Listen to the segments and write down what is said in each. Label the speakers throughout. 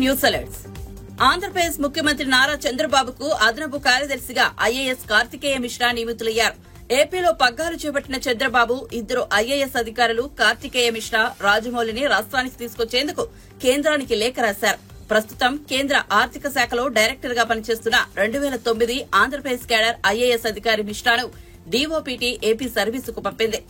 Speaker 1: News alerts. Andhra Pradesh ముఖ్యమంత్రి నారా చంద్రబాబుకు అదనపు కార్యదర్శిగా ఐఏఎస్ కార్తికేయ మిశ్రా నియమితులయ్యారు. ఏపీలో పగ్గాలు చేపట్టిన చంద్రబాబు ఇద్దరు ఐఏఎస్ అధికారులు కార్తికేయ మిశ్రా, రాజమౌళిని రాష్ట్రానికి తీసుకొచ్చేందుకు కేంద్రానికి లేఖ రాశారు. ప్రస్తుతం కేంద్ర ఆర్థిక శాఖలో డైరెక్టర్ గా పనిచేస్తున్న 2009 ఆంధ్రప్రదేశ్ క్యాడర్ ఐఏఎస్ అధికారి మిశ్రాను డీఓపీటీ ఏపీ సర్వీసుకు పంపింది.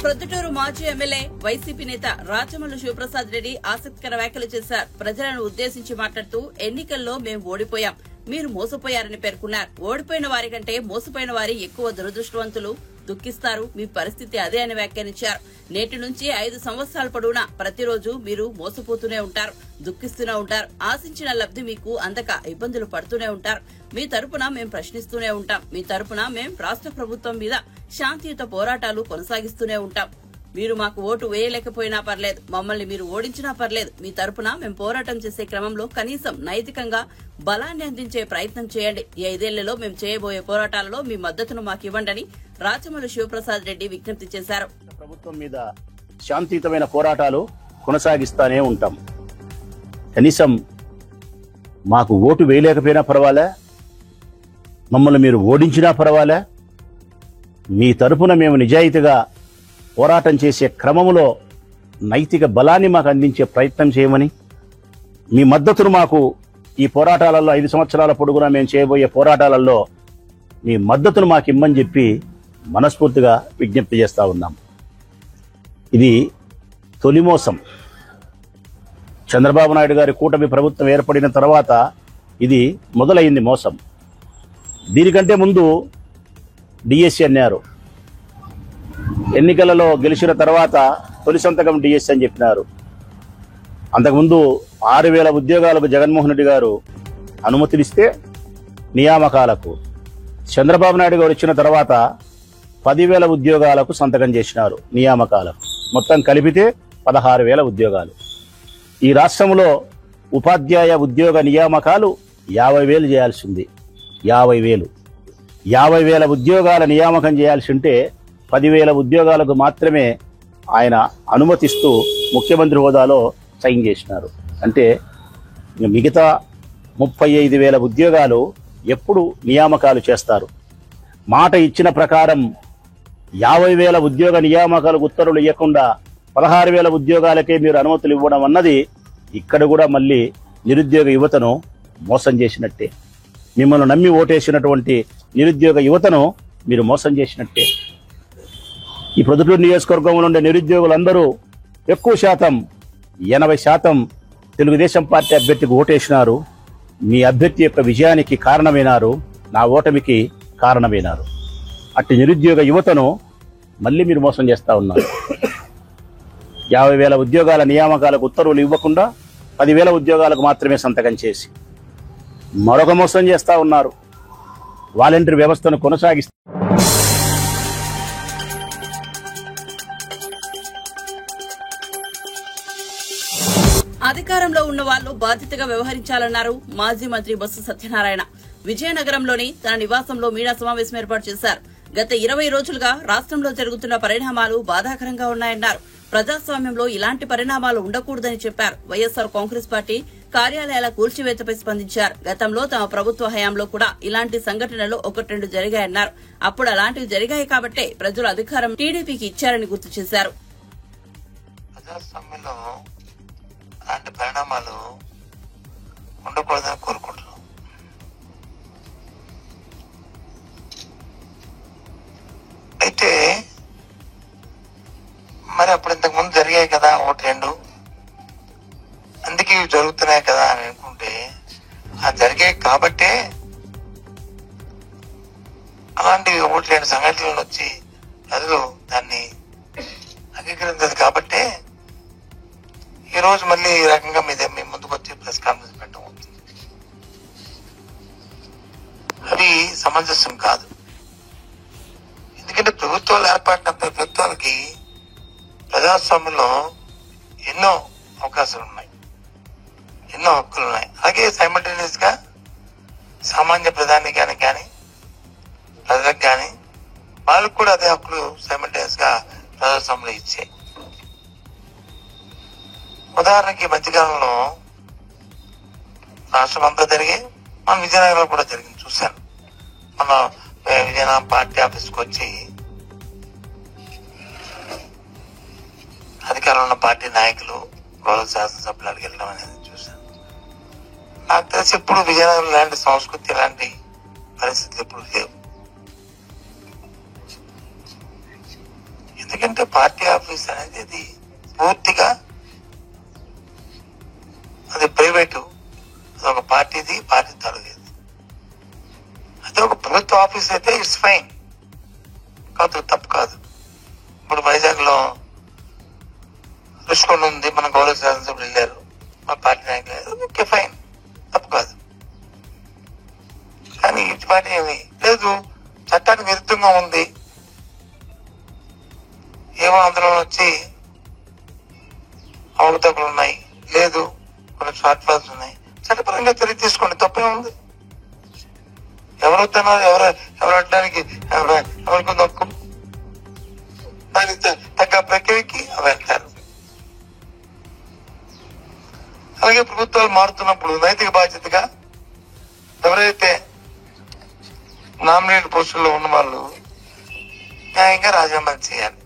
Speaker 1: ప్రొద్దుటూరు మాజీ ఎమ్మెల్యే వైసీపీ నేత రాచమల్లు శివప్రసాద్ రెడ్డి ఆసక్తికర వ్యాఖ్యలు చేశారు. ప్రజలను ఉద్దేశించి మాట్లాడుతూ ఎన్నికల్లో మేం ఓడిపోయాం, మీరు మోసపోయారని పేర్కొన్నారు. ఓడిపోయిన వారి కంటే మోసపోయిన వారి ఎక్కువ దురదృష్టవంతులు, దుఃఖిస్తారు, మీ పరిస్థితి అదే అని వ్యాఖ్యానించారు. నేటి నుంచి 5 సంవత్సరాల పొడవునా ప్రతిరోజు మీరు మోసపోతూనే ఉంటారు, దుఃఖిస్తూనే ఉంటారు. ఆశించిన లబ్ధి మీకు అందక ఇబ్బందులు పడుతూనే ఉంటారు. మీ తరపున మేం ప్రశ్నిస్తూనే ఉంటాం. మీ తరపున మేం రాష్ట్ర ప్రభుత్వం మీద శాంతియుత పోరాటాలు కొనసాగిస్తూనే ఉంటాం. మీరు మాకు ఓటు వేయలేకపోయినా పర్లేదు, మమ్మల్ని మీరు ఓడించినా పర్లేదు. మీ తరపున మేం పోరాటం చేసే క్రమంలో కనీసం నైతికంగా బలాన్ని అందించే ప్రయత్నం చేయండి. ఈ 5 ఏళ్లలో మేం చేయబోయే పోరాటాలలో మీ మద్దతును మాకు ఇవ్వండి రాచమల్లు శివప్రసాద్ రెడ్డి విజ్ఞప్తి చేశారు.
Speaker 2: ప్రభుత్వం మీద శాంతియుతమైన పోరాటాలు కొనసాగిస్తానే ఉంటాం. కనీసం మాకు ఓటు వేయలేకపోయినా పర్వాలే, మమ్మల్ని మీరు ఓడించినా పర్వాలే, మీ తరపున మేము నిజాయితీగా పోరాటం చేసే క్రమంలో నైతిక బలాన్ని మాకు అందించే ప్రయత్నం చేయమని, మీ మద్దతును మాకు ఈ పోరాటాలలో 5 సంవత్సరాల పొడుగునా మేము చేయబోయే పోరాటాలలో మీ మద్దతును మాకు ఇమ్మని చెప్పి మనస్ఫూర్తిగా విజ్ఞప్తి చేస్తా ఉన్నాం. ఇది తొలి మోసం. చంద్రబాబు నాయుడు గారి కూటమి ప్రభుత్వం ఏర్పడిన తర్వాత ఇది మొదలైంది మోసం. దీనికంటే ముందు డిఎస్సి అన్నారు. ఎన్నికలలో గెలిచిన తర్వాత తొలి సంతకం డిఎస్సి అని చెప్పినారు. అంతకుముందు 6,000 ఉద్యోగాలకు జగన్మోహన్ రెడ్డి గారు అనుమతినిస్తే నియామకాలకు, చంద్రబాబు నాయుడు గారు వచ్చిన తర్వాత 10,000 ఉద్యోగాలకు సంతకం చేసినారు నియామకాలకు. మొత్తం కలిపితే 16,000 ఉద్యోగాలు. ఈ రాష్ట్రంలో ఉపాధ్యాయ ఉద్యోగ నియామకాలు 50,000 చేయాల్సింది. 50,000 ఉద్యోగాల నియామకం చేయాల్సి ఉంటే 10,000 ఉద్యోగాలకు మాత్రమే ఆయన అనుమతిస్తూ ముఖ్యమంత్రి హోదాలో సైన్ చేసినారు. అంటే మిగతా 35,000 ఉద్యోగాలు ఎప్పుడు నియామకాలు చేస్తారు? మాట ఇచ్చిన ప్రకారం 50,000 ఉద్యోగ నియామకాలకు ఉత్తర్వులు ఇవ్వకుండా 16,000 ఉద్యోగాలకే మీరు అనుమతులు ఇవ్వడం అన్నది ఇక్కడ కూడా మళ్ళీ నిరుద్యోగ యువతను మోసం చేసినట్టే. మిమ్మల్ని నమ్మి ఓటేసినటువంటి నిరుద్యోగ యువతను మీరు మోసం చేసినట్టే. ఈ ప్రొద్దుటూరు నియోజకవర్గంలో ఉండే నిరుద్యోగులందరూ ఎక్కువ శాతం 80% తెలుగుదేశం పార్టీ అభ్యర్థికి ఓటేసినారు. మీ అభ్యర్థి యొక్క విజయానికి కారణమైనారు, నా ఓటమికి కారణమైనారు. అట్టి నిరుద్యోగ యువతను మళ్ళీ మీరు మోసం చేస్తా ఉన్నారు. 50,000 ఉద్యోగాల నియామకాలకు ఉత్తర్వులు ఇవ్వకుండా 10,000 ఉద్యోగాలకు మాత్రమే సంతకం చేసి మరొక మోసం చేస్తా ఉన్నారు. వాలంటీర్ వ్యవస్థను కొనసాగిస్తారు.
Speaker 1: అధికారంలో ఉన్న వాళ్లు బాధ్యతగా వ్యవహరించాలన్నారు మాజీ మంత్రి బొత్స సత్యనారాయణ. విజయనగరంలోని తన నివాసంలో మీడియా సమావేశం ఏర్పాటు చేశారు. గత 20 రోజులుగా రాష్ట్రంలో జరుగుతున్న పరిణామాలు బాధాకరంగా ఉన్నాయన్నారు. ప్రజాస్వామ్యంలో ఇలాంటి పరిణామాలు ఉండకూడదని చెప్పారు. వైఎస్సార్ కాంగ్రెస్ పార్టీ కార్యాలయాల కూల్చివేతపై స్పందించారు. గతంలో తమ ప్రభుత్వ హయాంలో కూడా ఇలాంటి సంఘటనలు 1-2 జరిగాయన్నారు. అప్పుడు అలాంటివి జరిగాయి కాబట్టే ప్రజలు అధికారం టీడీపీకి ఇచ్చారని గుర్తు చేశారు.
Speaker 3: అలాంటి పరిణామాలు ఉండకూడదని కోరుకుంటున్నాం. అయితే మరి అప్పుడు ఇంతకు ముందు జరిగాయి కదా 1-2, అందుకే ఇవి జరుగుతున్నాయి కదా అని అనుకుంటే, ఆ జరిగాయి కాబట్టే అలాంటి 1-2 సంఘటనలు వచ్చి ప్రజలు దాన్ని అంగీకరించదు కాబట్టే ఈ రోజు మళ్ళీ ఈ రకంగా మీ ముందుకు వచ్చి ప్రెస్ కాన్ఫరెన్స్ పెట్టడం అవుతుంది. అది సమంజసం కాదు. ఎందుకంటే ప్రభుత్వాలు ఏర్పడిన ప్రభుత్వాలకి ప్రజాస్వామ్యంలో ఎన్నో అవకాశాలు ఉన్నాయి, ఎన్నో హక్కులు ఉన్నాయి. అలాగే సైమల్టేనియస్ గా సామాన్య ప్రధానికానికి కానీ ప్రజలకు కానీ వాళ్ళకు కూడా అదే హక్కులు సైమల్టేనియస్ గా ప్రజాస్వామ్యంలో ఇచ్చాయి. ఉదాహరణకి మధ్యకాలంలో రాష్ట్రం అంతా జరిగి మన విజయనగరంలో కూడా జరిగింది, చూశాను. మన విజయనగరం పార్టీ ఆఫీస్కి వచ్చి అధికారంలో ఉన్న పార్టీ నాయకులు గౌరవ శాసనసభ్యులు అడిగి వెళ్ళడం అనేది చూశాను. నాకు తెలిసి ఇప్పుడు విజయనగరం లాంటి సంస్కృతి ఇలాంటి పరిస్థితులు ఎప్పుడు లేవు. ఎందుకంటే పార్టీ ఆఫీస్ అనేది అది పూర్తిగా అది ప్రైవేటు, అది ఒక పార్టీది, పార్టీ తరగతి. అదే ఒక ప్రభుత్వ ఆఫీస్ అయితే ఇట్స్ ఫైన్, కాదు తప్పు కాదు. ఇప్పుడు వైజాగ్ లో రుషికొండ ఉంది, మన గౌరవ శాసనసభ్యులు వెళ్ళారు, మా పార్టీ నాయకులు, ఓకే ఫైన్, తప్పు కాదు. కానీ ఇటు పార్టీ ఏమి లేదు, చట్టానికి విరుద్ధంగా ఉంది, ఏమో అందులో వచ్చి అవకతవకలు ఉన్నాయి, లేదు కొన్ని షార్ట్ ఫాల్స్ ఉన్నాయి, చట్టపరంగా చర్య తీసుకోండి, తప్పే ఉంది. ఎవరు వద్దన్నారు, ఎవరు అడ్డానికి ఎవరికి నొక్కు, దానికి తగ్గ ప్రక్రియకి వెళ్తారు. అలాగే ప్రభుత్వాలు మారుతున్నప్పుడు నైతిక బాధ్యతగా ఎవరైతే నామినేటెడ్ పోస్టుల్లో ఉన్న వాళ్ళు న్యాయంగా రాజీనామా చేయాలి.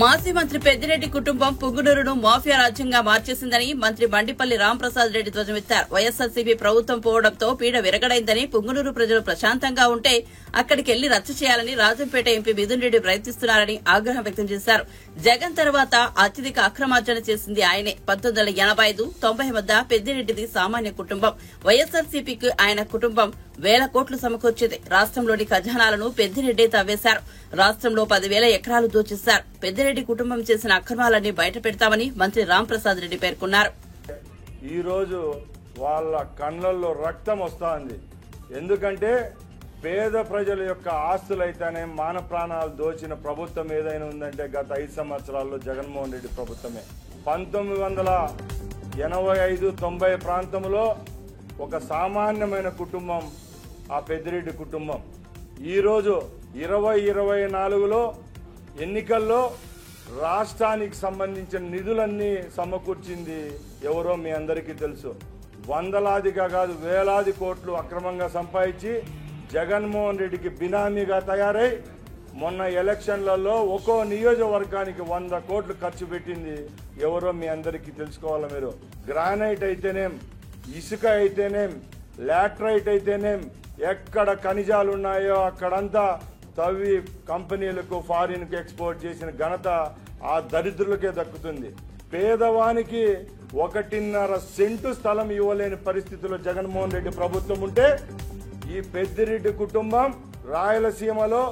Speaker 1: మాజీ మంత్రి పెద్దిరెడ్డి కుటుంబం పుంగునూరును మాఫియా రాజ్యంగా మార్చేసిందని మంత్రి బండిపల్లి రాంప్రసాద్ రెడ్డి ధ్వజమెత్తారు. వైఎస్సార్సీపీ ప్రభుత్వం పోవడంతో పీడ విరగడైందని, పుంగునూరు ప్రజలు ప్రశాంతంగా ఉంటే అక్కడికెళ్లి రచ్చ చేయాలని రాజంపేట ఎంపీ మిథున్ రెడ్డి ప్రయత్నిస్తున్నారని ఆగ్రహం వ్యక్తం చేశారు. జగన్ తర్వాత అత్యధిక అక్రమార్జన చేసింది ఆయనే. 1985-90 మధ్య పెద్దిరెడ్డిది సామాన్య కుటుంబం. వైఎస్సార్సీపీకి ఆయన కుటుంబం వేల కోట్లు సమకూర్చింది. రాష్ట్రంలోని ఖజానాలను పెద్దిరెడ్డి తవ్వేశారు. రాష్ట్రంలో 10,000 ఎకరాలు దోచేశారు. పెద్దిరెడ్డి కుటుంబం చేసిన అక్రమాలన్నీ బయట పెడతామని మంత్రి రాంప్రసాద్ రెడ్డి పేర్కొన్నారు.
Speaker 4: ఈ రోజు వాళ్ళ కళ్ళల్లో రక్తం వస్తుంది. ఎందుకంటే పేద ప్రజల యొక్క ఆస్తులైతేనే మాన ప్రాణాలు దోచిన ప్రభుత్వం ఏదైనా ఉందంటే గత 5 సంవత్సరాల్లో జగన్మోహన్ రెడ్డి ప్రభుత్వమే. 1985-90 ప్రాంతంలో ఒక సామాన్యమైన కుటుంబం ఆ పెద్దిరెడ్డి కుటుంబం. ఈరోజు 2024లో ఎన్నికల్లో రాష్ట్రానికి సంబంధించిన నిధులన్నీ సమకూర్చింది ఎవరో మీ అందరికీ తెలుసు. వందలాదిగా కాదు, వేలాది కోట్లు అక్రమంగా సంపాదించి జగన్మోహన్ రెడ్డికి బినామీగా తయారై మొన్న ఎలక్షన్లలో ఒక్కో నియోజకవర్గానికి 100 కోట్లు ఖర్చు పెట్టింది ఎవరో మీ అందరికీ తెలుసుకోవాలి. మీరు గ్రానైట్ అయితేనేం, ఇసుక అయితేనేం, లాట్రైట్ అయితేనేం, ఎక్కడ ఖనిజాలు ఉన్నాయో అక్కడంతా తవ్వి కంపెనీలకు ఫారిన్కు ఎక్స్పోర్ట్ చేసిన ఘనత ఆ దరిద్రులకే దక్కుతుంది. పేదవానికి 1.5 సెంటు స్థలం ఇవ్వలేని పరిస్థితుల్లో జగన్మోహన్ రెడ్డి ప్రభుత్వం ఉంటే ఈ పెద్దిరెడ్డి కుటుంబం రాయలసీమలో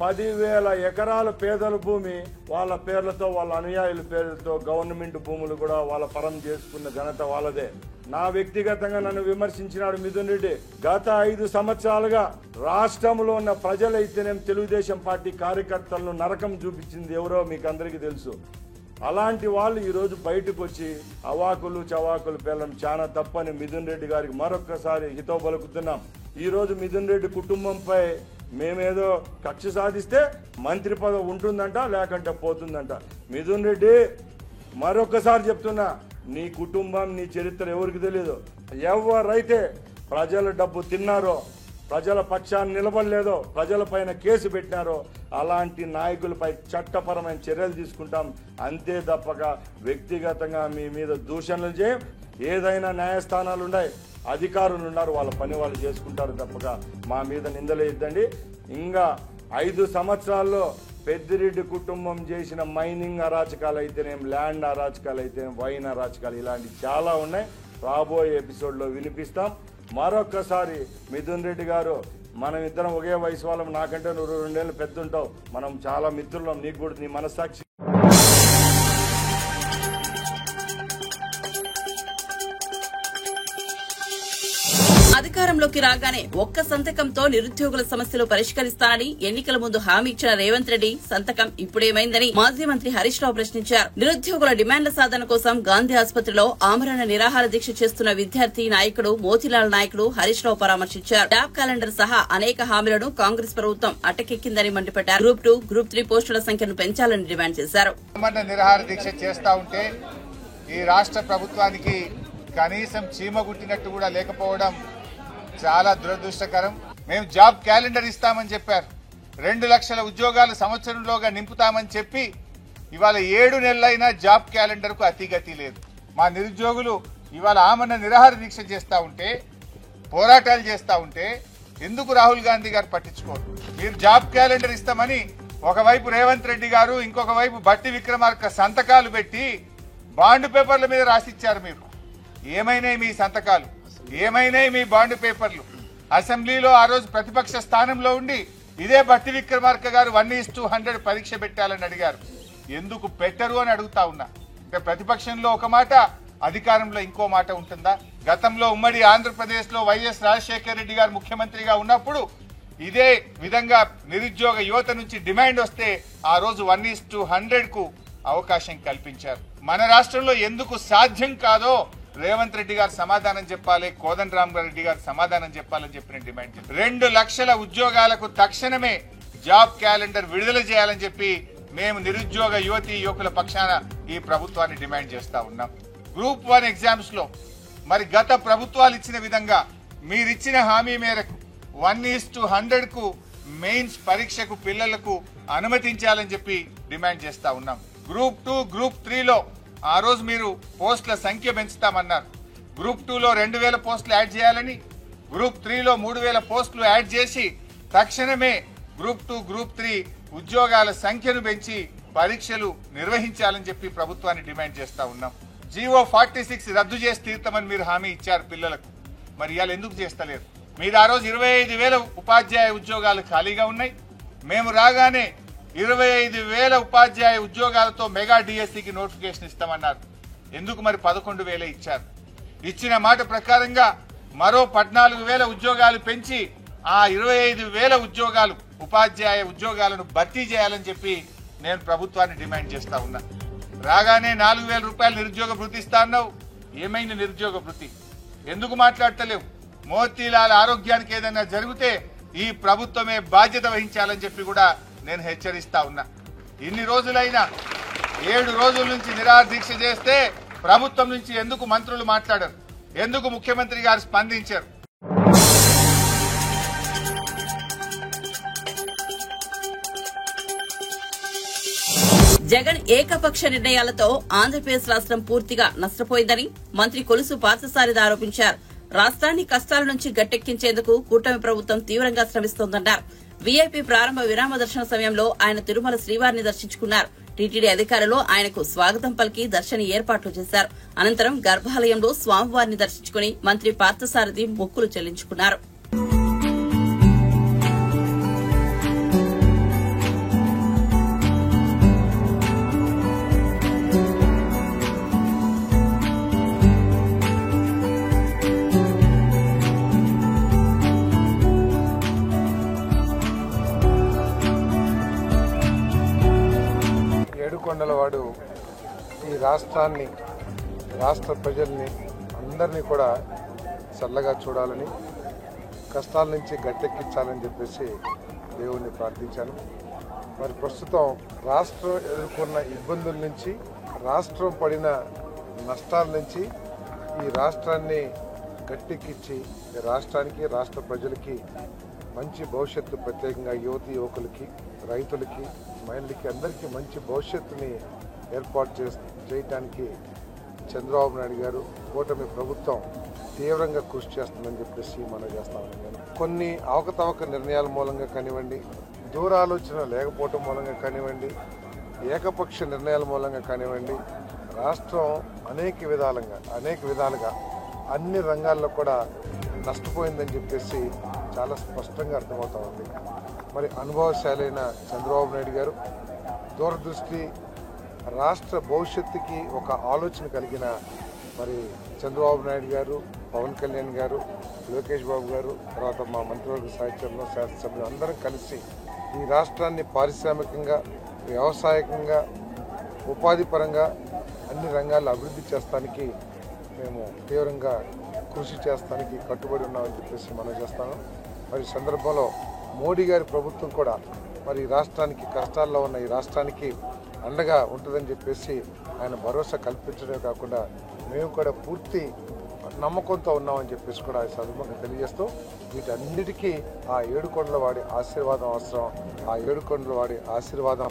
Speaker 4: 10,000 ఎకరాల పేదల భూమి వాళ్ళ పేర్లతో, వాళ్ళ అనుయాయుల పేర్లతో గవర్నమెంట్ భూములు కూడా వాళ్ళ పరం చేసుకున్న ఘనత వాళ్ళదే. నా వ్యక్తిగతంగా నన్ను విమర్శించినాడు మిథున్ రెడ్డి. గత 5 సంవత్సరాలుగా రాష్ట్రంలో ఉన్న ప్రజలైతేనేం తెలుగుదేశం పార్టీ కార్యకర్తలను నరకం చూపించింది ఎవరో మీకు అందరికీ తెలుసు. అలాంటి వాళ్ళు ఈరోజు బయటకు వచ్చి అవాకులు చవాకులు పేర్లం చాలా తప్పని మిథున్ రెడ్డి గారికి మరొక్కసారి హితవు పలుకుతున్నాం. ఈరోజు మిథున్ రెడ్డి కుటుంబంపై మేమేదో కక్ష సాధిస్తే మంత్రి పదవి ఉంటుందంట, లేకంటే పోతుందంట. మిథున్ రెడ్డి మరొకసారి చెప్తున్నా, నీ కుటుంబం, నీ చరిత్ర ఎవరికి తెలియదు. ఎవరైతే ప్రజల డబ్బు తిన్నారో, ప్రజల పక్షాన్ని నిలబడలేదో, ప్రజలపైన కేసు పెట్టినారో అలాంటి నాయకులపై చట్టపరమైన చర్యలు తీసుకుంటాం. అంతే తప్పక వ్యక్తిగతంగా మీ మీద దూషణలు చేయం. ఏదైనా న్యాయస్థానాలు ఉన్నాయి, అధికారులు ఉన్నారు, వాళ్ళ పని వాళ్ళు చేసుకుంటారు తప్పక మా మీద నిందలే ఇద్దండి. ఇంకా 5 సంవత్సరాల్లో పెద్దిరెడ్డి కుటుంబం చేసిన మైనింగ్ అరాచకాలు అయితేనేం, ల్యాండ్ అరాచకాలు అయితేనేం, వైన్ అరాచకాలు ఇలాంటివి చాలా ఉన్నాయి. రాబోయే ఎపిసోడ్లో వినిపిస్తాం. మరొక్కసారి మిథున్ రెడ్డి గారు, మనం ఇద్దరం ఒకే వయసు వాళ్ళం, నాకంటే నువ్వు 2 ఏళ్ళు పెద్ద ఉంటావు, మనం చాలా మిత్రులం, నీకు కూడా నీ మనస్సాక్షి.
Speaker 1: అధికారంలోకి రాగానే ఒక్క సంతకంతో నిరుద్యోగుల సమస్యలు పరిష్కరిస్తానని ఎన్నికల ముందు హామీ ఇచ్చిన రేవంత్ రెడ్డి సంతకం ఇప్పుడేమైందని మాజీ మంత్రి హరీష్ రావు ప్రశ్నించారు. నిరుద్యోగుల డిమాండ్ల సాధన కోసం గాంధీ ఆసుపత్రిలో ఆమరణ నిరాహార దీక్ష చేస్తున్న విద్యార్థి నాయకుడు మోతీలాల్ నాయకుడు హరీష్ రావు పరామర్శించారు. డాబ్ క్యాలెండర్ సహా అనేక హామీలను కాంగ్రెస్ ప్రభుత్వం అటకెక్కిందని మండిపడ్డారు. గ్రూప్ 2, గ్రూప్ 3 పోస్టుల సంఖ్యను పెంచాలని డిమాండ్ చేశారు.
Speaker 5: నిరాహార దీక్ష చేస్తా ఉంటే ఈ రాష్ట్ర ప్రభుత్వానికి కనీసం చీమ గుట్టినట్టు కూడా లేకపోవడం చాలా దురదృష్టకరం. మేము జాబ్ క్యాలెండర్ ఇస్తామని చెప్పారు. 2 లక్షల ఉద్యోగాలు సంవత్సరంలోగా నింపుతామని చెప్పి ఇవాళ 7 నెలలైనా జాబ్ క్యాలెండర్ కు అతిగతి లేదు. మా నిరుద్యోగులు ఇవాళ ఆమరణ నిరాహార దీక్ష చేస్తా ఉంటే, పోరాటాలు చేస్తా ఉంటే ఎందుకు రాహుల్ గాంధీ గారు పట్టించుకోరు? మీరు జాబ్ క్యాలెండర్ ఇస్తామని ఒకవైపు రేవంత్ రెడ్డి గారు, ఇంకొక వైపు బట్టి విక్రమార్క సంతకాలు పెట్టి బాండ్ పేపర్ల మీద రాసిచ్చారు. మీరు ఏమైనాయి మీ సంతకాలు? ఏమైనాయి మీ బాండ్ పేపర్లు? అసెంబ్లీలో ఆ రోజు ప్రతిపక్ష స్థానంలో ఉండి ఇదే బట్టి విక్రమార్క గారు 1:100 పరీక్ష పెట్టాలని అడిగారు. ఎందుకు పెట్టరు అని అడుగుతా ఉన్నా. ప్రతిపక్షంలో ఒక మాట, అధికారంలో ఇంకో మాట ఉంటుందా? గతంలో ఉమ్మడి ఆంధ్రప్రదేశ్ లో వైఎస్ రాజశేఖర రెడ్డి గారు ముఖ్యమంత్రిగా ఉన్నప్పుడు ఇదే విధంగా నిరుద్యోగ యువత నుంచి డిమాండ్ వస్తే ఆ రోజు 1:100 కు అవకాశం కల్పించారు. మన రాష్ట్రంలో ఎందుకు సాధ్యం కాదో రేవంత్ రెడ్డి గారు సమాధానం చెప్పాలి, కోదండరామ్ రెడ్డి గారు సమాధానం చెప్పాలని చెప్పిన డిమాండ్. 2 లక్షల ఉద్యోగాలకు తక్షణమే జాబ్ క్యాలెండర్ విడుదల చేయాలని చెప్పి మేము నిరుద్యోగ యువతి యువకుల పక్షాన ఈ ప్రభుత్వాన్ని డిమాండ్ చేస్తా ఉన్నాం. గ్రూప్ 1 ఎగ్జామ్స్ లో మరి గత ప్రభుత్వాలు ఇచ్చిన విధంగా మీరిచ్చిన హామీ మేరకు 1:100 కు మెయిన్స్ పరీక్షకు పిల్లలకు అనుమతించాలని చెప్పి డిమాండ్ చేస్తా ఉన్నాం. గ్రూప్ 2, గ్రూప్ 3 లో ఆ రోజు మీరు పోస్టుల సంఖ్య పెంచుతామన్నారు. గ్రూప్ 2 లో 2000 పోస్టులు యాడ్ చేయాలని, గ్రూప్ 3 లో 3000 పోస్టులు యాడ్ చేసి తక్షణమే గ్రూప్ 2, గ్రూప్ 3 ఉద్యోగాల సంఖ్యను పెంచి పరీక్షలు నిర్వహించాలని చెప్పి ప్రభుత్వాన్ని డిమాండ్ చేస్తా ఉన్నాం. జీవో 46 రద్దు చేసి తీర్తామని మీరు హామీ ఇచ్చారు పిల్లలకు. మరి ఇవాళ ఎందుకు చేస్తలేరు? మీరు ఆ రోజు 25,000 ఉపాధ్యాయ ఉద్యోగాలు ఖాళీగా ఉన్నాయి. మేము రాగానే 25,000 ఉపాధ్యాయ ఉద్యోగాలతో మెగా డిఎస్సికి నోటిఫికేషన్ ఇస్తామన్నారు. ఎందుకు మరి 11,000 ఇచ్చారు? ఇచ్చిన మాట ప్రకారంగా మరో 14,000 ఉద్యోగాలు పెంచి ఆ 25,000 ఉద్యోగాలు ఉపాధ్యాయ ఉద్యోగాలను భర్తీ చేయాలని చెప్పి నేను ప్రభుత్వాన్ని డిమాండ్ చేస్తా ఉన్నా. రాగానే 4,000 రూపాయలు నిరుద్యోగ భృతి ఇస్తా అన్నావు. ఏమైంది నిరుద్యోగ భృతి? ఎందుకు మాట్లాడతలేవు? మోతీలాల్ ఆరోగ్యానికి ఏదైనా జరిగితే ఈ ప్రభుత్వమే బాధ్యత వహించాలని చెప్పి కూడా నేను హెచ్చరిస్తా ఉన్నా. ఇన్ని రోజులైనా 7 రోజుల నుంచి నిరాహార దీక్ష చేస్తే ప్రభుత్వం నుంచి ఎందుకు మంత్రులు మాట్లాడరు? ఎందుకు ముఖ్యమంత్రి గారు స్పందించారు?
Speaker 1: జగన్ ఏకపక్ష నిర్ణయాలతో ఆంధ్రప్రదేశ్ రాష్ట్రం పూర్తిగా నష్టపోయిందని మంత్రి కొలుసు పార్థసారథి ఆరోపించారు. రాష్ట్రాన్ని కష్టాల నుంచి గట్టెక్కించేందుకు కూటమి ప్రభుత్వం తీవ్రంగా శ్రమిస్తోందన్నారు. వీఐపీ ప్రారంభ విరామ దర్శన సమయంలో ఆయన తిరుమల శ్రీవారిని దర్శించుకున్నారు. టీటీడీ అధికారులు ఆయనకు స్వాగతం పలికి దర్శన ఏర్పాట్లు చేశారు. అనంతరం గర్భాలయంలో స్వామివారిని దర్శించుకుని మంత్రి పార్థసారథి మొక్కులు చెల్లించుకున్నారు.
Speaker 6: ఏడుకొండలవాడు ఈ రాష్ట్రాన్ని, రాష్ట్ర ప్రజల్ని అందరినీ కూడా చల్లగా చూడాలని, కష్టాల నుంచి గట్టెక్కించాలని చెప్పేసి దేవుణ్ణి ప్రార్థించాను. మరి ప్రస్తుతం రాష్ట్రం ఎదుర్కొన్న ఇబ్బందుల నుంచి, రాష్ట్రం పడిన నష్టాల నుంచి ఈ రాష్ట్రాన్ని గట్టెక్కించి రాష్ట్రానికి, రాష్ట్ర ప్రజలకి మంచి భవిష్యత్తు, ప్రత్యేకంగా యువతి యువకులకి, రైతులకి, మహిళలకి అందరికీ మంచి భవిష్యత్తుని ఏర్పాటు చేయడానికి చంద్రబాబు నాయుడు గారు, కూటమి ప్రభుత్వం తీవ్రంగా కృషి చేస్తుందని చెప్పేసి మనం చేస్తామని నేను కొన్ని అవకతవక నిర్ణయాల మూలంగా కానివ్వండి, దూరాలోచన లేకపోవటం మూలంగా కానివ్వండి, ఏకపక్ష నిర్ణయాల మూలంగా కానివ్వండి, రాష్ట్రం అనేక విధాలుగా అన్ని రంగాల్లో కూడా నష్టపోయిందని చెప్పేసి చాలా స్పష్టంగా అర్థమవుతా ఉంది. మరి అనుభవశాలైన చంద్రబాబు నాయుడు గారు, దూరదృష్టి, రాష్ట్ర భవిష్యత్తుకి ఒక ఆలోచన కలిగిన మరి చంద్రబాబు నాయుడు గారు, పవన్ కళ్యాణ్ గారు, లోకేష్ బాబు గారు, తర్వాత మా మంత్రివర్గ సహచరులు, శాసనసభ్యులు అందరం కలిసి ఈ రాష్ట్రాన్ని పారిశ్రామికంగా, వ్యవసాయకంగా, ఉపాధి పరంగా అన్ని రంగాల్లో అభివృద్ధి చేస్తానికి మేము తీవ్రంగా కృషి చేస్తానికి కట్టుబడి ఉన్నామని చెప్పేసి మనం చేస్తాము. మరి ఈ సందర్భంలో మోడీ గారి ప్రభుత్వం కూడా మరి రాష్ట్రానికి, కష్టాల్లో ఉన్న ఈ రాష్ట్రానికి అండగా ఉంటుందని చెప్పేసి ఆయన భరోసా కల్పించడమే కాకుండా మేము కూడా పూర్తి నమ్మకంతో ఉన్నామని చెప్పేసి కూడా ఈ సందర్భంగా తెలియజేస్తూ వీటన్నిటికీ ఆ ఏడుకొండల వాడి ఆశీర్వాదం అవసరం. ఆ ఏడుకొండల వాడి ఆశీర్వాదం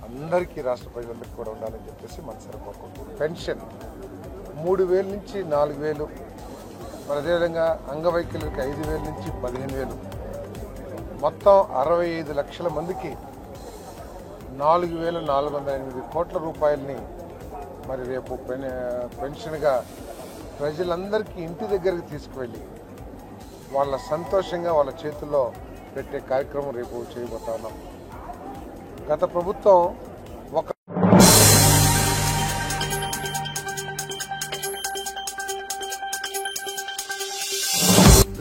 Speaker 6: అందరికీ, రాష్ట్ర ప్రజలందరికీ కూడా ఉండాలని చెప్పేసి మనసారి కోరుకుంటున్నాం. పెన్షన్ 3,000 నుంచి 4,000, మరి అదేవిధంగా అంగవైకల్యులకు 5,000 నుంచి 15,000, మొత్తం 65 లక్షల మందికి 4,408 కోట్ల రూపాయలని మరి రేపు పెన్షన్గా ప్రజలందరికీ ఇంటి దగ్గరికి తీసుకువెళ్ళి వాళ్ళ సంతోషంగా వాళ్ళ చేతుల్లో పెట్టే కార్యక్రమం రేపు చేయబోతా ఉన్నాం. గత ప్రభుత్వం ఒక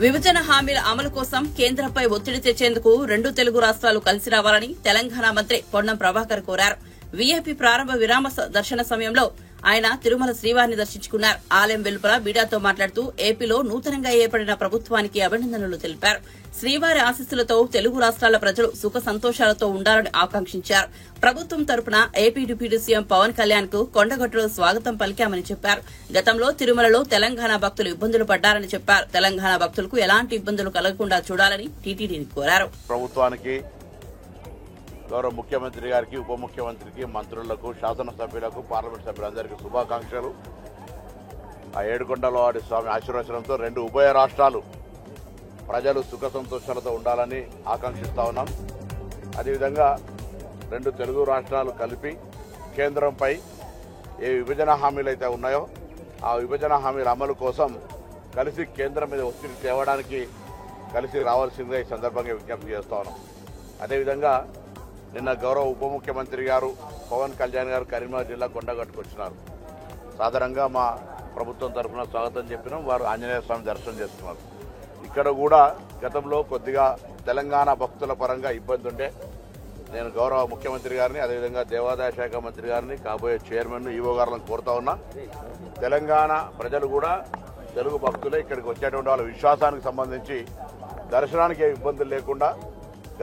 Speaker 1: విభజన హామీల అమలు కోసం కేంద్రంపై ఒత్తిడి తెచ్చేందుకు 2 తెలుగు రాష్ట్రాలు కలిసి రావాలని తెలంగాణ మంత్రి పొన్నం ప్రభాకర్ కోరారు. వీఐపీ ప్రారంభ విరామ దర్శన సమయంలో ఆయన తిరుమల శ్రీవారిని దర్శించుకున్నారు. ఆలయం వెలుపల మీడియాతో మాట్లాడుతూ ఏపీలో నూతనంగా ఏర్పడిన ప్రభుత్వానికి అభినందనలు తెలిపారు. శ్రీవారి ఆశీస్సులతో తెలుగు రాష్ట్రాల ప్రజలు సుఖ సంతోషాలతో ఉండాలని ఆకాంక్షించారు. ప్రభుత్వం తరపున AP deputy CM Pawan Kalyan కు కొండగట్టులో స్వాగతం పలికామని చెప్పారు. గతంలో తిరుమలలో తెలంగాణ భక్తులు ఇబ్బందులు పడ్డారని చెప్పారు. తెలంగాణ భక్తులకు ఎలాంటి ఇబ్బందులు కలగకుండా చూడాలని టీటీడీని కోరారు.
Speaker 2: ప్రభుత్వానికి, గౌరవ ముఖ్యమంత్రి గారికి, ఉప ముఖ్యమంత్రికి, మంత్రులకు, శాసనసభ్యులకు, పార్లమెంట్ సభ్యులందరికీ శుభాకాంక్షలు. ఆ ఏడుకొండలవాడి స్వామి ఆశీర్వచనంతో 2 ఉభయ రాష్ట్రాలు ప్రజలు సుఖ సంతోషాలతో ఉండాలని ఆకాంక్షిస్తా ఉన్నాం. అదేవిధంగా 2 తెలుగు రాష్ట్రాలు కలిపి కేంద్రంపై ఏ విభజన హామీలు అయితే ఉన్నాయో ఆ విభజన హామీల అమలు కోసం కలిసి కేంద్రం మీద ఒత్తిడి తేవడానికి కలిసి రావాల్సిందిగా ఈ సందర్భంగా విజ్ఞప్తి చేస్తా ఉన్నాం. అదేవిధంగా నిన్న గౌరవ ఉప ముఖ్యమంత్రి గారు పవన్ కళ్యాణ్ గారు కరీంనగర్ జిల్లా కొండగట్టుకు వచ్చినారు. సాధారణంగా మా ప్రభుత్వం తరఫున స్వాగతం చెప్పినాం. వారు ఆంజనేయ స్వామి దర్శనం చేసుకున్నారు. ఇక్కడ కూడా గతంలో కొద్దిగా తెలంగాణ భక్తుల పరంగా ఇబ్బంది ఉంటే నేను గౌరవ ముఖ్యమంత్రి గారిని, అదేవిధంగా దేవాదాయ శాఖ మంత్రి గారిని, కాబోయే చైర్మన్, ఈవో గారులను కోరుతా ఉన్నా. తెలంగాణ ప్రజలు కూడా తెలుగు భక్తులే ఇక్కడికి వచ్చేటువంటి వాళ్ళ విశ్వాసానికి సంబంధించి దర్శనానికి ఏ ఇబ్బందులు లేకుండా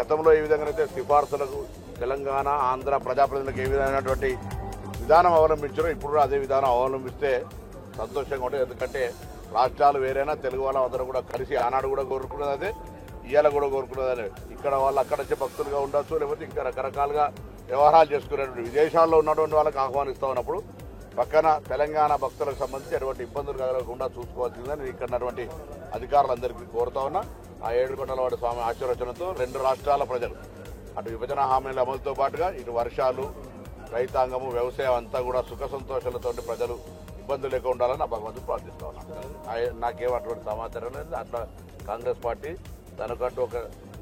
Speaker 2: గతంలో ఏ విధంగా అయితే సిఫార్సులకు తెలంగాణ, ఆంధ్ర ప్రజాప్రతినిధులకు ఏ విధమైనటువంటి విధానం అవలంబించారో ఇప్పుడు అదే విధానం అవలంబిస్తే సంతోషంగా ఉంటుంది. ఎందుకంటే రాష్ట్రాలు వేరైనా తెలుగు వాళ్ళ అందరూ కూడా కలిసి ఆనాడు కూడా కోరుకున్నది అదే, ఇవాళ కూడా కోరుకున్నది అదే. ఇక్కడ వాళ్ళు అక్కడ వచ్చే భక్తులుగా ఉండొచ్చు, లేకపోతే ఇంకా రకరకాలుగా వ్యవహారాలు చేసుకునేటువంటి విదేశాల్లో ఉన్నటువంటి వాళ్ళకి ఆహ్వానిస్తూ ఉన్నప్పుడు పక్కన తెలంగాణ భక్తులకు సంబంధించి ఎటువంటి ఇబ్బందులు కలగకుండా చూసుకోవాల్సిందని ఇక్కడ ఉన్నటువంటి అధికారులందరికీ కోరుతా ఉన్నా. ఆ ఏడుకొండలవాడి స్వామి ఆశీర్వచనంతో 2 రాష్ట్రాల ప్రజలు అటు విభజన హామీల అమలుతో పాటుగా ఇటు వర్షాలు, రైతాంగము, వ్యవసాయం అంతా కూడా సుఖ సంతోషాలతో ప్రజలు ఇబ్బందులు లేకుండా ఉండాలని నా భగవంతుడు ప్రార్థిస్తా ఉన్నాను. నాకేం అటువంటి సమాచారం లేదు. అట్లా కాంగ్రెస్ పార్టీ తనకంటూ ఒక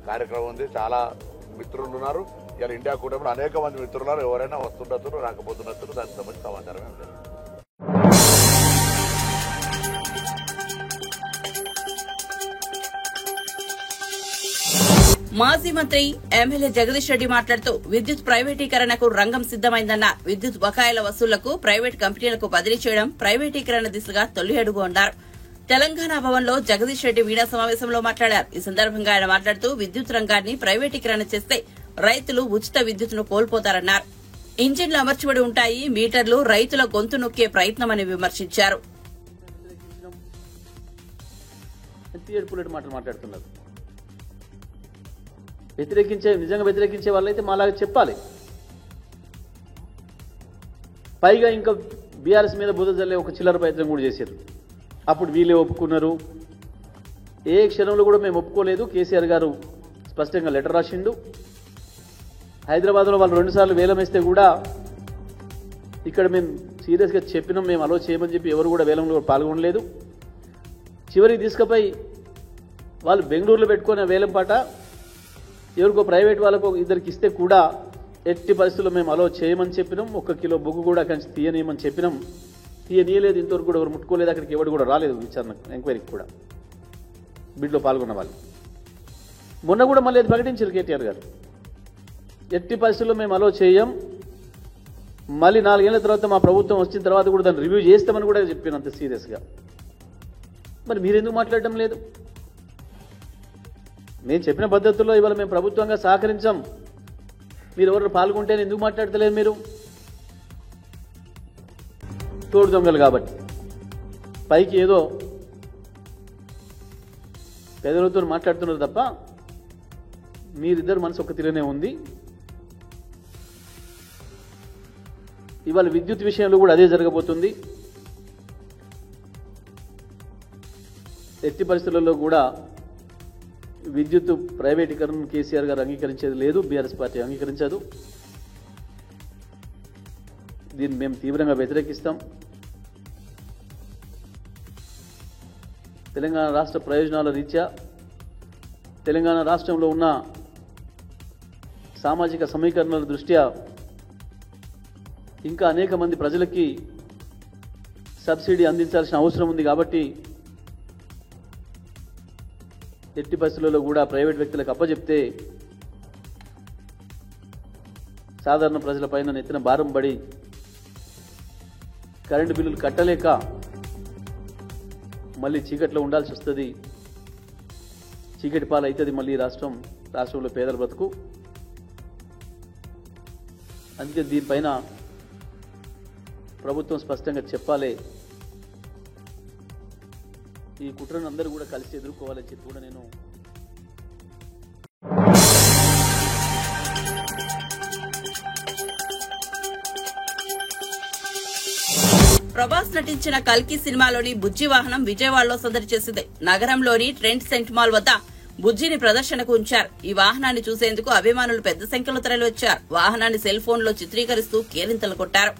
Speaker 2: కార్యక్రమం ఉంది. చాలా మిత్రులు ఉన్నారు. ఇలా ఇండియా కూటమిలో అనేక మంది మిత్రులు ఉన్నారు. ఎవరైనా వస్తుండొచ్చు, రాకపోతున్నట్టు దానికి సంబంధించిన సమాచారం ఏం లేదు.
Speaker 1: మాజీ మంత్రి ఎమ్మెల్యే జగదీష్ రెడ్డి మాట్లాడుతూ విద్యుత్ ప్రైవేటీకరణకు రంగం సిద్దమైందన్నారు. విద్యుత్ బకాయిల వసూళ్లకు ప్రైవేట్ కంపెనీలకు బదిలీ చేయడం ప్రైవేటీకరణ దిశగా తొలి అడుగు అన్నారు. తెలంగాణ భవన్లో జగదీష్ రెడ్డి మీడియా సమావేశంలో మాట్లాడారు. ఈ సందర్భంగా ఆయన మాట్లాడుతూ విద్యుత్ రంగాన్ని ప్రైవేటీకరణ చేస్తే రైతులు ఉచిత విద్యుత్తును కోల్పోతారన్నారు. ఇంజిన్లు అమర్చబడి ఉంటాయి, మీటర్లు రైతుల గొంతు నొక్కే ప్రయత్నమని విమర్శించారు.
Speaker 7: నిజంగా వ్యతిరేకించే వాళ్ళైతే మాలాగా చెప్పాలి. పైగా ఇంకా బీఆర్ఎస్ మీద బుధ జల్లే ఒక చిల్లర ప్రయత్నం కూడా చేశారు. అప్పుడు వీళ్ళే ఒప్పుకున్నారు. ఏ క్షణంలో కూడా మేము ఒప్పుకోలేదు. కేసీఆర్ గారు స్పష్టంగా లెటర్ రాసిండు. హైదరాబాద్లో వాళ్ళు 2 సార్లు వేలం వేస్తే కూడా ఇక్కడ మేము సీరియస్గా చెప్పినాం, మేము అలో చేయమని చెప్పి ఎవరు కూడా వేలంలో పాల్గొనలేదు. చివరికి తీసుకుపోయి వాళ్ళు బెంగళూరులో పెట్టుకునే వేలం పాట ఎవరికో ప్రైవేట్ వాళ్ళకు ఇద్దరికి ఇస్తే కూడా ఎట్టి పరిస్థితుల్లో మేము అలో చేయమని చెప్పినాం. 1 కిలో బొగ్గు కూడా కంచి తీయనేయమని చెప్పినాం. తీయనీయలేదు, ఇంతవరకు కూడా ఎవరు ముట్టుకోలేదు, అక్కడికి ఎవరు కూడా రాలేదు విచారణ ఎంక్వైరీకి కూడా బిడ్లో పాల్గొన్న వాళ్ళు. మొన్న కూడా మళ్ళీ అది ప్రకటించారు కేటీఆర్ గారు, ఎట్టి పరిస్థితుల్లో మేము అలో చేయం, మళ్ళీ 4 ఏళ్ల తర్వాత మా ప్రభుత్వం వచ్చిన తర్వాత కూడా దాన్ని రివ్యూ చేస్తామని కూడా చెప్పాను అంత సీరియస్గా. మరి మీరెందుకు మాట్లాడటం లేదు? నేను చెప్పిన పద్ధతుల్లో ఇవాళ మేము ప్రభుత్వంగా సహకరించాం, మీరు ఎవరు పాల్గొంటేనే ఎందుకు మాట్లాడతలేదు? మీరు తోడు దొంగలు కాబట్టి పైకి ఏదో పెదలతో మాట్లాడుతున్నారు తప్ప మీరిద్దరు మనసు ఒక్క తీరనే ఉంది. ఇవాళ విద్యుత్ విషయంలో కూడా అదే జరగబోతుంది. ఎట్టి పరిస్థితులలో కూడా విద్యుత్ ప్రైవేటీకరణ కేసీఆర్ గారు అంగీకరించేది లేదు, బీఆర్ఎస్ పార్టీ అంగీకరించదు. దీన్ని మేము తీవ్రంగా వ్యతిరేకిస్తాం. తెలంగాణ రాష్ట్ర ప్రయోజనాల రీత్యా తెలంగాణ రాష్ట్రంలో ఉన్న సామాజిక సమీకరణల దృష్ట్యా ఇంకా అనేక మంది ప్రజలకి సబ్సిడీ అందించాల్సిన అవసరం ఉంది కాబట్టి ఎట్టి పరిస్థితులలో కూడా ప్రైవేట్ వ్యక్తులకు అప్పచెప్తే సాధారణ ప్రజలపైన నెత్తిన భారం పడి కరెంటు బిల్లులు కట్టలేక మళ్ళీ చీకట్లో ఉండాల్సి వస్తుంది, చీకటి పాలు అవుతుంది మళ్ళీ రాష్ట్రంలో పేదల బ్రతుకు. అందుకే దీనిపైన ప్రభుత్వం స్పష్టంగా చెప్పాలి, ఈ కుట్రను అందరూ కూడా కలిసి ఎదుర్కోవాలని చెప్పి కూడా నేను
Speaker 1: ప్రభాస్ నటించిన కల్కి సినిమాలోని బుజ్జి వాహనం విజయవాడలో సందడి చేసింది. నగరంలోని ట్రెండ్ సెంట్ మాల్ వద్ద బుజ్జిని ప్రదర్శనకు ఉంచారు. ఈ వాహనాన్ని చూసేందుకు అభిమానులు పెద్ద సంఖ్యలో తరలివచ్చారు. వాహనాన్ని సెల్ ఫోన్ లో చిత్రీకరిస్తూ కేరింతలు కొట్టారు.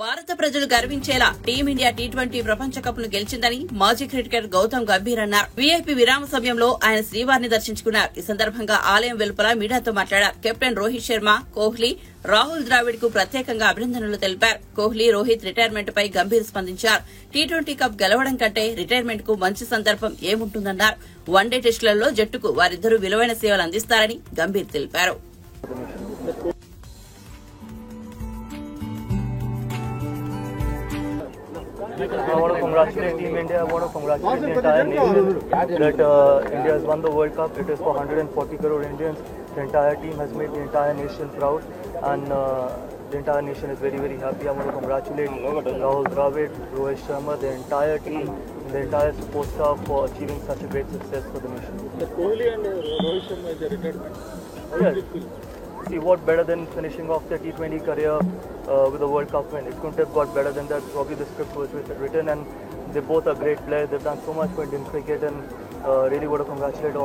Speaker 1: భారత ప్రజలు గర్వించేలా టీమిండియా T20 ప్రపంచ కప్ ను గెలిచిందని మాజీ క్రికెటర్ గౌతమ్ గంభీర్ అన్నారు. వీఐపీ విరామ సమయంలో ఆయన శ్రీవారిని దర్శించుకున్నారు. ఈ సందర్భంగా ఆలయం వెలుపల మీడియాతో మాట్లాడారు. కెప్టెన్ రోహిత్ శర్మ, కోహ్లీ, రాహుల్ ద్రావిడ్ కు ప్రత్యేకంగా అభినందనలు తెలిపారు. కోహ్లీ, రోహిత్ రిటైర్మెంట్ పై గంభీర్ స్పందించారు. T20 కప్ గెలవడం కంటే రిటైర్మెంట్ కు మంచి సందర్భం ఏముంటుందన్నారు. వన్డే టెస్టులలో జట్టుకు వారిద్దరూ విలువైన సేవలు అందిస్తారని గంభీర్ తెలిపారు.
Speaker 8: I want to congratulate Team India. I want to congratulate the entire nation that India has won the World Cup. It is for 140 crore Indians. The entire team has made the entire nation proud, and the entire nation is very, very happy. I want to congratulate Rahul Dravid, Rohit Sharma, the entire team, the entire support staff for achieving such a great success for the nation.
Speaker 9: Kohli and Rohit Sharma is a retirement.
Speaker 8: Yes. See, what better than finishing off their T20 career with a World Cup win? It couldn't have got better than that. Probably the script was written, and they both are great players. They've done so much for Indian cricket, and really want to congratulate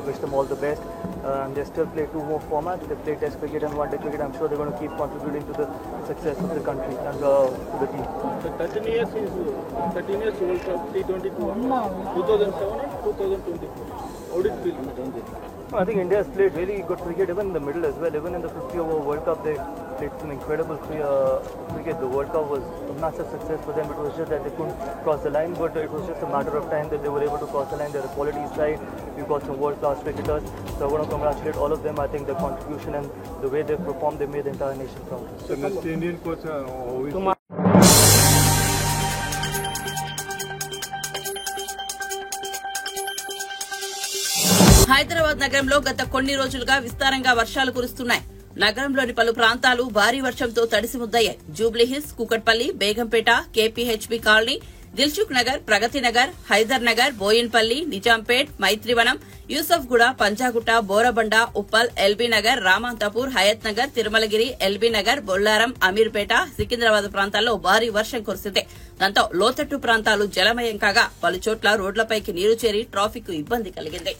Speaker 8: wish them all the best. And they still play 2 more formats. They play Test cricket and One Day cricket. I'm sure they're going to keep contributing to the success of the country and to the team.
Speaker 9: The 13 years World Cup T20 2007 and 2024. How did it feel?
Speaker 8: I think India has played really good cricket even in the middle as well. Even in the 50-over World Cup, they played some incredible cricket. The World Cup was a massive success for them. It was just that they couldn't cross the line, but it was just a matter of time that they were able to cross the line. They're a quality side. We've got some world-class cricketers. So I want to congratulate all of them. I think their contribution and the way they performed, they made the entire nation proud.
Speaker 9: So next Indian coach,
Speaker 1: Hyderabad నగరంలో గత కొన్ని రోజులుగా విస్తారంగా వర్షాలు కురుస్తున్నాయి. నగరంలోని పలు ప్రాంతాలు భారీ వర్షంతో తడిసిముద్దయ్యాయి. Jubilee Hills, Kukatpally, Begumpet, KPHB colony, Dilsukh Nagar, Pragathi Nagar, Hyder Nagar, Boinpally, Nizampet, Maitrivanam, Yousufguda, Panjagutta, Borabanda, Uppal, LB Nagar, Ramanthapur, Hayath Nagar, Tirumalagiri, LB Nagar, Bollaram, Ameerpet, Secunderabad ప్రాంతాల్లో భారీ వర్షం కురిసింది. దాంతో లోతట్టు ప్రాంతాలు జలమయం కాగా పలుచోట్ల రోడ్లపైకి నీరు చేరి ట్రాఫిక్ ఇబ్బంది కలిగింది.